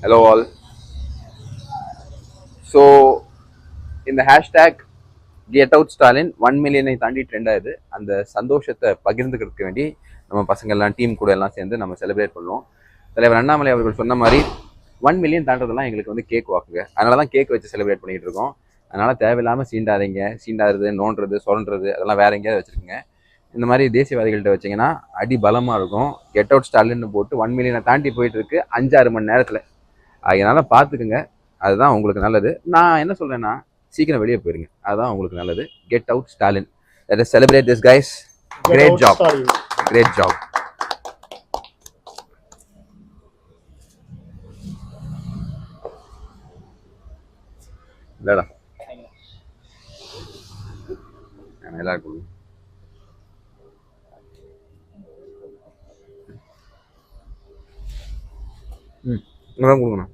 Hello all. So இந்த hashtag get out Stalin 1 மில்லியனை தாண்டி trend ஆகுது. அந்த சந்தோஷத்தை பகிர்ந்துக்கிறதுக்கு வேண்டி நம்ம பசங்க எல்லாம் டீம் கூட எல்லாம் சேர்ந்து நம்ம செலிப்ரேட் பண்ணுவோம். தலைவர் அண்ணாமலை அவர்கள் சொன்ன மாதிரி 1 மில்லியன் தாண்டதெல்லாம் எங்களுக்கு வந்து கேக் வாக்குங்க. அதனால தான் கேக் வச்சு செலிப்ரேட் பண்ணிட்டு இருக்கோம். அதனால தேவையில்லாமல் சீண்டாதீங்க. சீண்டாடுறது, நோண்டுறது, சொல்றது அதெல்லாம் வேற எங்கேயாவது வச்சிருக்கீங்க. இந்த மாதிரி தேசியவாதிகள்கிட்ட வச்சிங்கன்னா அடி பலமாக இருக்கும். கெட் அவுட் ஸ்டாலின்னு போட்டு 1 மில்லியனை தாண்டி போயிட்டு இருக்கு 5-6 மணி நேரத்தில். அதனால பார்த்துக்குங்க. அதுதான் உங்களுக்கு நல்லது. நான் என்ன சொல்றேன்னா, சீக்கிரம் வெளியே போயிருங்க. அதுதான் உங்களுக்கு நல்லது. Get out Stalin. Let us celebrate this guys. Great job. Great job. இல்லடா எல்லாருக்கும் கொடுக்கணும்.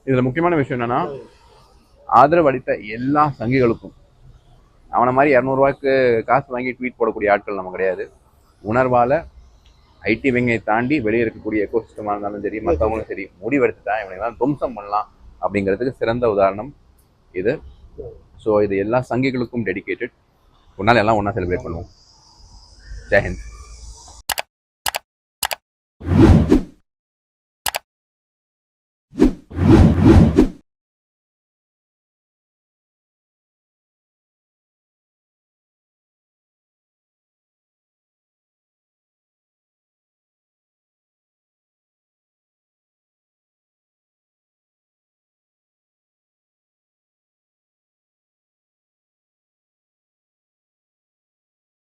இதுல முக்கியமான விஷயம் என்னன்னா, ஆதரவு அளித்த எல்லா சங்கிகளுக்கும் அவனை மாதிரி 200 ரூபாய்க்கு காசு வாங்கி ட்வீட் போடக்கூடிய ஆட்கள் நம்ம கிடையாது. உணர்வால ஐடி விங்கை தாண்டி வெளியே இருக்கக்கூடிய எக்கோசிஸ்டமாக இருந்தாலும் சரி, மற்றவங்களும் சரி, முடிவெடுத்துட்டா இவனைலாம் துவம்சம் பண்ணலாம் அப்படிங்கிறதுக்கு சிறந்த உதாரணம் இது. ஸோ இது எல்லா சங்கிகளுக்கும் டெடிகேட்டட். ஒரு நாள் எல்லாம் ஒன்றா செலிப்ரேட் பண்ணுவோம். ஜெயஹிந்த்.